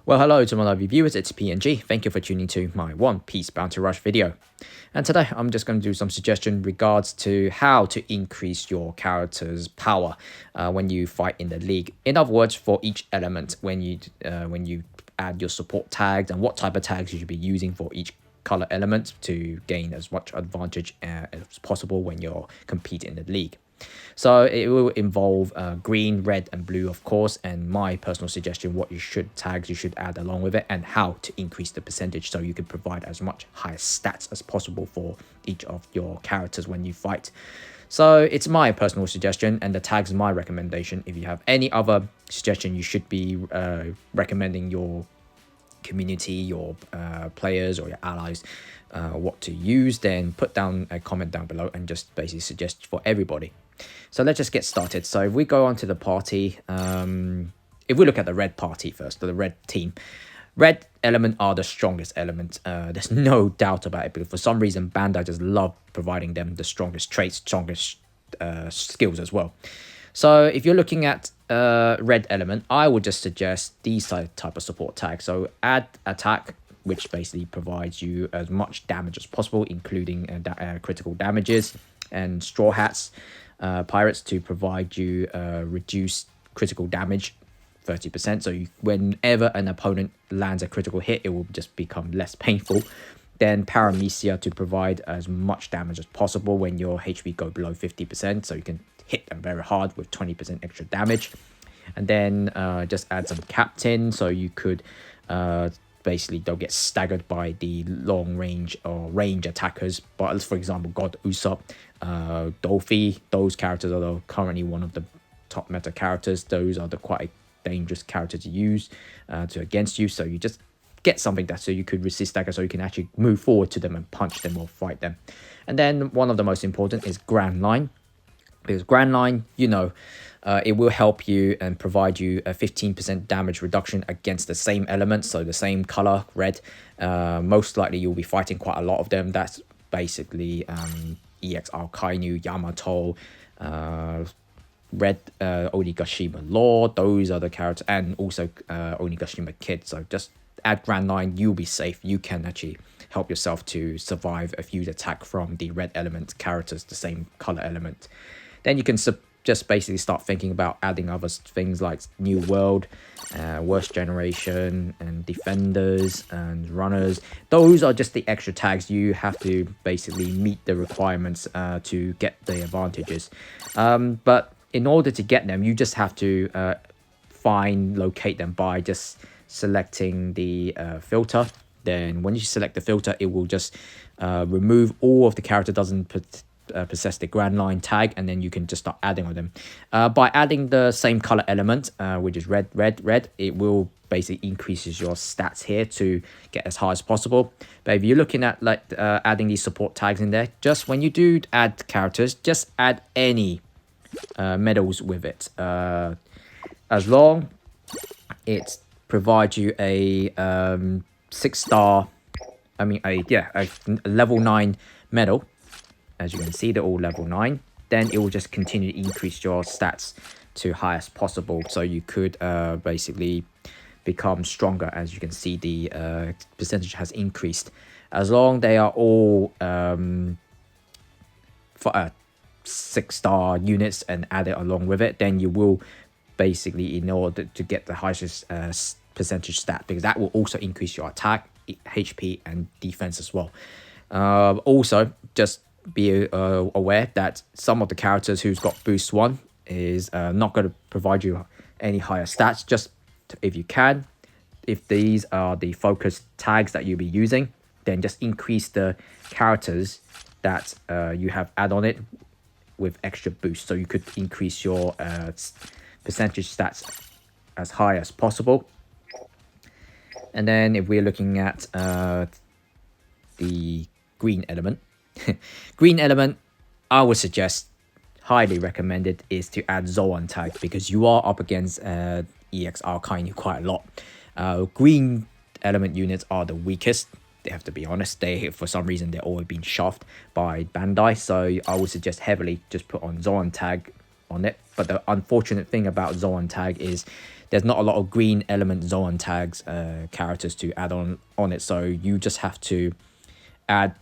Well, hello to my lovely viewers, it's PNG. Thank you for tuning to my One Piece Bounty Rush video. And today I'm just going to do some suggestion regards to how to increase your character's power when you fight in the league. In other words, for each element, when you add your support tags and what type of tags you should be using for each color element to gain as much advantage as possible when you're competing in the league. So it will involve green, red, and blue, of course, and my personal suggestion, what tags you should add along with it, and how to increase the percentage so you can provide as much higher stats as possible for each of your characters when you fight. So it's my personal suggestion, and the tags my recommendation. If you have any other suggestion, you should be recommending your community, your players or your allies what to use, then put down a comment down below and just basically suggest for everybody. So let's just get started. So if we go on to the party, if we look at the red party first, the red team, red element are the strongest element. There's no doubt about it, because for some reason Bandai just love providing them the strongest traits, strongest skills as well. So if you're looking at red element, I would just suggest these type of support tags. So add attack, which basically provides you as much damage as possible, including critical damages, and straw hats, pirates, to provide you reduced critical damage 30%. So whenever an opponent lands a critical hit, it will just become less painful. Then paramecia to provide as much damage as possible when your HP go below 50%, so you can hit them very hard with 20% extra damage. And then just add some captain, so you could basically don't get staggered by the long range or range attackers. But for example, God Usopp, Dolphy, those characters are currently one of the top meta characters. Those are the quite dangerous characters to use against you. So you just get something that so you could resist stagger, so you can actually move forward to them and punch them or fight them. And then one of the most important is Grand Line, because Grand Line, it will help you and provide you a 15% damage reduction against the same element, so the same color, red. Most likely you'll be fighting quite a lot of them. That's basically EX Kainu, Yamato, red Onigashima Law. Those are the characters, and also Onigashima Kid. So just add Grand Line, you'll be safe. You can actually help yourself to survive a fused attack from the red element characters, the same color element. Then you can just basically start thinking about adding other things like New World, Worst Generation, and Defenders and Runners. Those are just the extra tags. You have to basically meet the requirements to get the advantages. But in order to get them, you just have to locate them by just selecting the filter. Then when you select the filter, it will just remove all of the character doesn't possess the Grand Line tag, and then you can just start adding on them. By adding the same color element, which is red, it will basically increases your stats here to get as high as possible. But if you're looking at like adding these support tags in there, just when you do add characters, just add any medals with it, as long it provides you a 6-star, a level 9 medal. As you can see, they're all level 9. Then it will just continue to increase your stats to highest possible, so you could basically become stronger. As you can see, the percentage has increased. As long they are all 6-star units and add it along with it, then you will basically, in order to get the highest percentage stat, because that will also increase your attack, HP, and defense as well. Also, just be aware that some of the characters who's got boost 1 is not going to provide you any higher stats. Just if you can, if these are the focus tags that you'll be using, then just increase the characters that you have add on it with extra boost, so you could increase your percentage stats as high as possible. And then if we're looking at the green element, green element, I would suggest, highly recommended, is to add Zoan tag, because you are up against EX Kainu quite a lot. Green element units are the weakest. They have to be honest. For some reason, they're always being shafted by Bandai. So I would suggest heavily just put on Zoan tag on it. But the unfortunate thing about Zoan tag is there's not a lot of green element Zoan tags characters to add on it. So you just have to add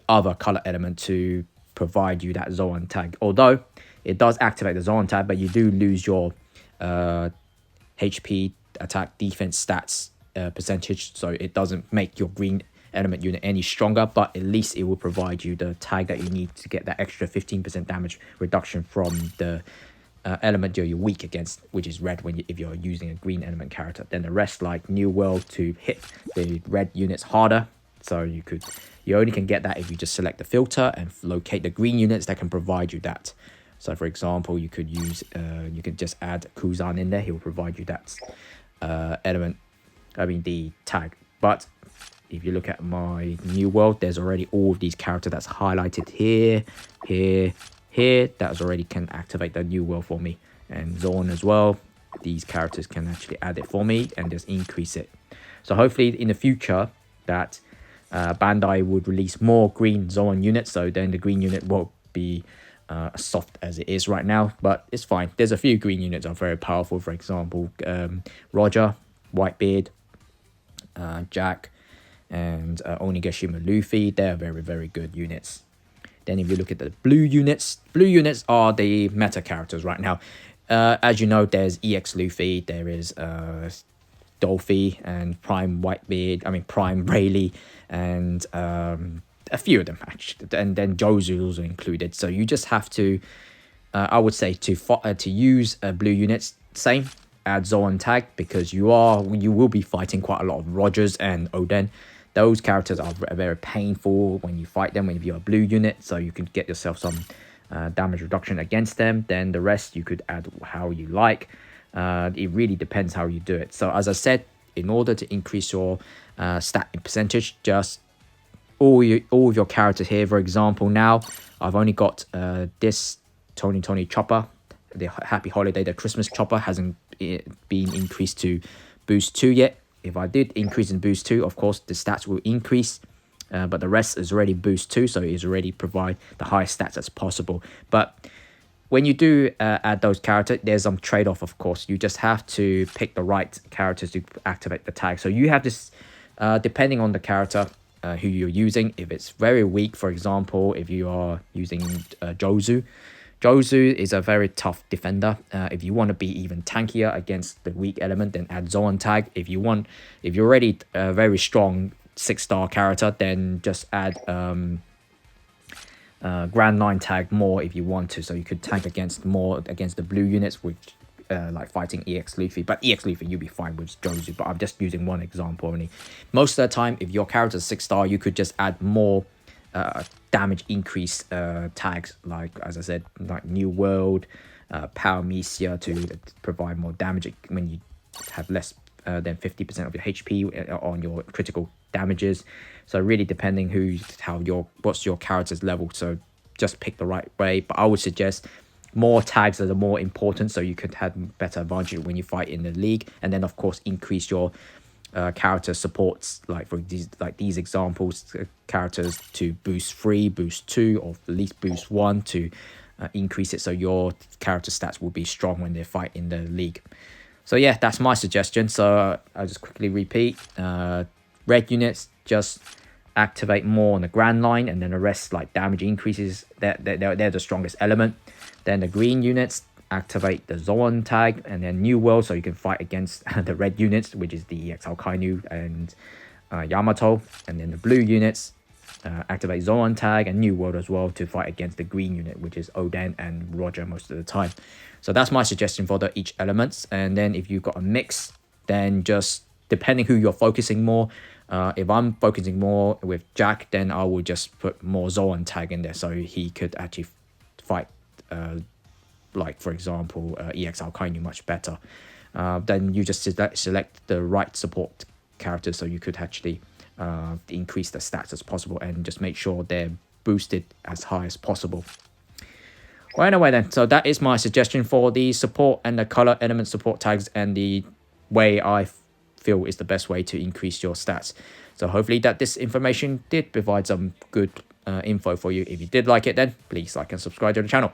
other color element to provide you that Zoan tag. Although it does activate the Zoan tag, but you do lose your HP, attack, defense stats percentage. So it doesn't make your green element unit any stronger, but at least it will provide you the tag that you need to get that extra 15% damage reduction from the element you're weak against, which is red if you're using a green element character. Then the rest, like New World, to hit the red units harder. So you only can get that if you just select the filter and locate the green units that can provide you that. So for example, you could use you could just add Kuzan in there. He will provide you that the tag. But if you look at my New World, there's already all of these characters that's highlighted here, that already can activate the New World for me. And Zorn as well, these characters can actually add it for me and just increase it. So hopefully in the future that Bandai would release more green Zorn units, so then the green unit won't be as soft as it is right now, but it's fine. There's a few green units that are very powerful. For example, Roger, Whitebeard, Jack, and Onigashima Luffy. They're very, very good units. Then if you look at the blue units are the meta characters right now. As you know, there's EX Luffy, there is Dolphy and Prime Whitebeard, Prime Rayleigh, and a few of them actually, and then Jozu also included. So you just have to, I would say, to use blue units, same, add Zoan tag, because you will be fighting quite a lot of Rogers and Oden. Those characters are very painful when you fight them when you're a blue unit, so you can get yourself some damage reduction against them. Then the rest you could add how you like. It really depends how you do it. So as I said, in order to increase your stat in percentage, just all of your characters here. For example, now I've only got this Tony Chopper, the Happy Holiday, the Christmas Chopper hasn't been increased to boost 2 yet. If I did increase in boost 2, of course the stats will increase, but the rest is already boost 2, so it's already provide the highest stats as possible. But when you do add those characters, there's some trade-off, of course. You just have to pick the right characters to activate the tag. So you have this, depending on the character who you're using. If it's very weak, for example, if you are using Jozu is a very tough defender. If you want to be even tankier against the weak element, then add Zoan tag. If you're already a very strong 6-star character, then just add Grand Line tag more if you want to, so you could tank against the blue units, which like fighting EX Luffy. But EX Luffy you'll be fine with Jozu, but I'm just using one example only. Most of the time, if your character's 6-star, you could just add more damage increase tags, like as I said, like New World, Power Mesia, to provide more damage when you have less than 50% of your HP on your critical damages. So really depending what's your character's level, so just pick the right way. But I would suggest more tags are the more important, so you could have better advantage when you fight in the league. And then of course increase your character supports, like for these examples, characters to boost 3, boost 2, or at least boost 1 to increase it, so your character stats will be strong when they fight in the league. So yeah, that's my suggestion. So I'll just quickly repeat. Red units, just activate more on the Grand Line, and then the rest, like damage increases, they're the strongest element. Then the green units, activate the Zoan tag, and then New World, so you can fight against the red units, which is the EX Kainu and Yamato. And then the blue units, activate Zoan tag and New World as well to fight against the green unit, which is Oden and Roger most of the time. So that's my suggestion for each elements. And then if you've got a mix, then just depending who you're focusing more, if I'm focusing more with Jack, then I will just put more Zoan tag in there, so he could actually fight like for example EX Kainu much better. Then you just select the right support characters, so you could actually increase the stats as possible and just make sure they're boosted as high as possible. Well, anyway then, so that is my suggestion for the support and the color element support tags, and the way I feel is the best way to increase your stats. So hopefully that this information did provide some good info for you. If you did like it, then please like and subscribe to the channel.